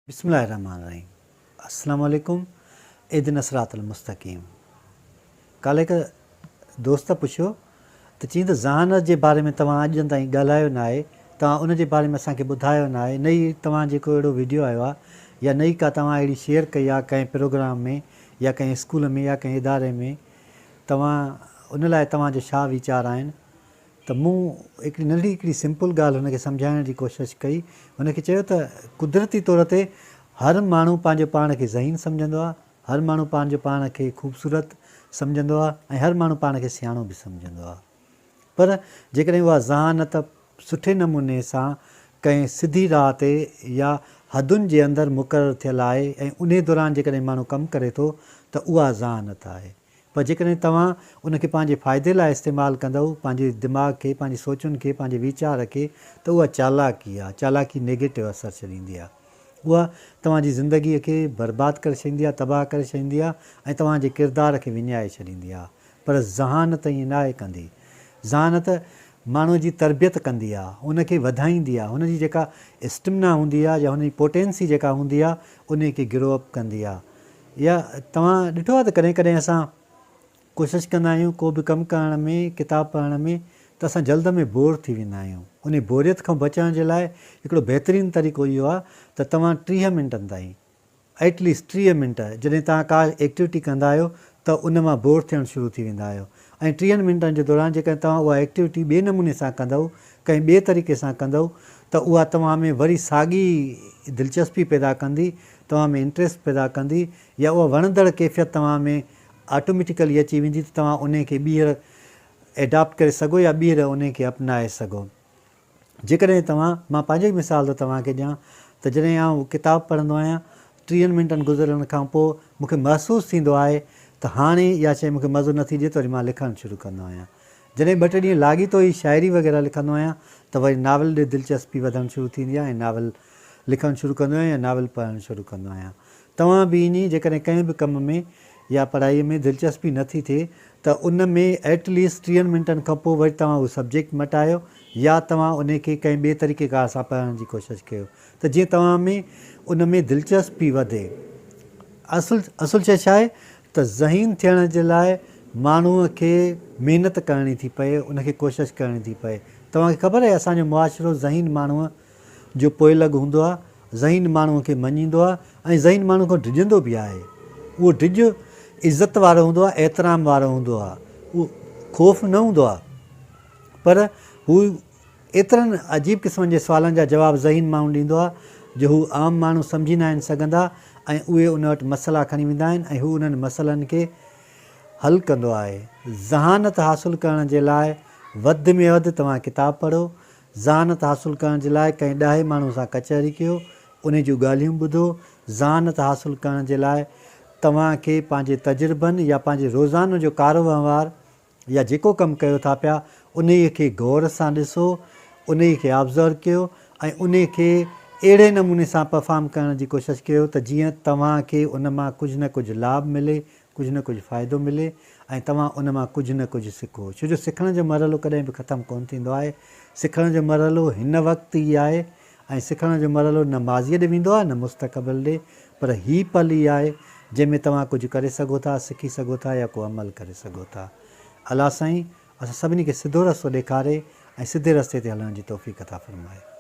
बिस्मिल्लाहिर्रहमानिर्रहीम। अस्सलाम वालेकुम। इहदिना सिरातल मुस्तक़ीम। कल हिकु दोस्त पुछियो त चई त ज़हानत जे बारे में तव्हां अॼु ताईं ॻाल्हायो न आहे, तव्हां उन जे बारे में असांखे ॿुधायो न आहे। नई तव्हां जेको अहिड़ो वीडियो आयो आहे या नई का तव्हां अहिड़ी शेयर कई आहे कंहिं प्रोग्राम में या कंहिं स्कूल में या कंहिं इदारे में, तव्हां उन लाइ तव्हांजो छा वीचार आहिनि। त मूं हिकिड़ी सिंपल ॻाल्हि हुनखे सम्झाइण जी कोशिशि कई। हुनखे चयो त कुदरती तौर ते हर माण्हू पंहिंजो पाण खे ज़हीन सम्झंदो आहे, हर माण्हू पंहिंजो पाण खे ख़ूबसूरत सम्झंदो आहे ऐं हर माण्हू पाण खे सियाणो बि सम्झंदो आहे। पर जेकॾहिं उहा ज़हानत सुठे नमूने सां कंहिं सिधी राह ते या हदुनि जे अंदरि मुक़ररु थियल आहे ऐं उन दौरान जेकॾहिं माण्हू कमु करे थो त उहा ज़हानत आहे। पर जेकॾहिं तव्हां उनखे पंहिंजे फ़ाइदे लाइ इस्तेमालु कंदव, पंहिंजे दिमाग़ खे, पंहिंजी सोचुनि खे, पंहिंजे वीचार खे, त उहा चालाकी आहे। चालाकी नेगेटिव असरु छॾींदी आहे। उहा तव्हांजी ज़िंदगीअ खे बर्बादु करे छॾींदी आहे, तबाह करे छॾींदी आहे ऐं तव्हांजे किरदार खे विञाए छॾींदी आहे। पर ज़हानत ईअं न आहे कंदी। ज़हानत माण्हूअ जी तरबियत कंदी आहे, उनखे वधाईंदी आहे, हुनजी जेका स्टेमिना हूंदी आहे या हुनजी पोटेंसी जेका हूंदी आहे उन खे ग्रो अप कंदी आहे। या तव्हां ॾिठो आहे त कॾहिं कॾहिं असां कोशिशि कंदा आहियूं को बि कमु करण में, किताबु पढ़ण में, त असां जल्द में बोर थी वेंदा आहियूं। उन बोरियत खां बचण जे लाइ हिकिड़ो बहितरीनु तरीक़ो इहो आहे त तव्हां 30 मिंटनि ताईं, एटलीस्ट 30 मिंट जॾहिं तव्हां का एक्टिविटी कंदा आहियो त उन मां बोर थियणु शुरू थी वेंदा आहियो। ऐं 30 मिंटनि जे दौरान जेकॾहिं तव्हां उहा एक्टिविटी ॿिए नमूने सां कंदव, कंहिं ॿिए तरीक़े सां कंदव, त उहा तव्हां में वरी साॻी दिलचस्पी पैदा कंदी, तव्हां में इंट्रस्ट पैदा कंदी, या उहा वणंदड़ कैफ़ियत तव्हां में ऑटोमेटिकली अची वेंदी त तव्हां उन खे ॿीहर एडॉप्ट करे सघो या ॿीहर उन खे अपनाए सघो। जेकॾहिं मां पंहिंजी मिसाल थो तव्हांखे ॾियां त जॾहिं आउं किताबु पढ़ंदो आहियां, 30 मिंटनि गुज़रण खां पोइ मूंखे महसूसु थींदो आहे त हाणे इहा शइ मूंखे मज़ो नथी ॾिए, त वरी मां लिखणु शुरू कंदो आहियां। जॾहिं 2-3 ॾींहं लाॻीतो ई शाइरी वग़ैरह लिखंदो आहियां त वरी नावल ॾे दिलचस्पी वधणु शुरू थींदी आहे ऐं नावल लिखणु शुरू कंदो आहियां या नावल पढ़णु शुरू कंदो आहियां। तव्हां बि ईअं जेकॾहिं कंहिं बि कम में या पढ़ाईअ में दिलचस्पी नथी थिए त उन में एटलीस्ट 30 मिंटनि खां पोइ वरी तव्हां उहो सब्जेक्ट मटायो या तव्हां उन खे कंहिं ॿिए तरीक़े कार सां पढ़ण जी कोशिशि कयो त जीअं तव्हां में उन में दिलचस्पी वधे। असुलु शइ छा आहे त ज़हीन थियण जे लाइ माण्हूअ खे महिनत करणी थी पए, उनखे कोशिशि करणी थी पए। तव्हांखे ख़बर आहे असांजो मुआशिरो ज़हीन माण्हूअ जो पोइलॻु हूंदो आहे, ज़हीन माण्हूअ खे मञींदो आहे ऐं ज़हीन माण्हू खां डिॼंदो बि आहे। उहो डिॼ इज़त वारो हूंदो आहे, एतिराम वारो हूंदो आहे, उहो ख़ौफ़ न हूंदो आहे। पर हू एतिरनि अजीब क़िस्मनि जे सुवालनि जा जवाब ज़हीन माण्हू ॾींदो आहे जो हू आम माण्हू सम्झी न आहिनि सघंदा ऐं उहे उन वटि मसइला खणी वेंदा आहिनि ऐं हू उन्हनि मसइलनि खे हल कंदो आहे। ज़हानत हासिलु करण जे लाइ वधि में वधि तव्हां किताबु पढ़ो। ज़हानत हासिलु करण जे लाइ कंहिं ॾाहे माण्हू सां कचहरी कयो, उन जूं ॻाल्हियूं ॿुधो। ज़हानत हासिलु करण जे लाइ तव्हांखे पंहिंजे तजुर्बनि या पंहिंजे रोज़ानो जो कारोबार या जेको कमु कयो था पिया उन खे गौर सां ॾिसो, उन खे ऑब्ज़र्व कयो ऐं उन खे अहिड़े नमूने सां परफॉर्म करण जी कोशिशि कयो त जीअं तव्हांखे उन मां कुझु न कुझु लाभ मिले, कुझु न कुझु फ़ाइदो मिले ऐं तव्हां उन मां कुझु न कुझु सिखो। छो जो सिखण जो मरहलो कॾहिं बि ख़तमु कोन थींदो आहे। सिखण जो मरहलो हिन वक़्तु ई आहे ऐं सिखण जो मरहलो न माज़ीअ ॾे वेंदो आहे न मुस्तक़बिल ॾे, पर हीअ पल ई आहे जंहिंमें तव्हां कुझु करे सघो था, सिखी सघो था या को अमल करे सघो था। अल्लाह साईं असां सभिनी खे सिधो रस्तो ॾेखारे ऐं सिधे रस्ते ते हलण जी तौफ़ीक़ अता फ़रमाए।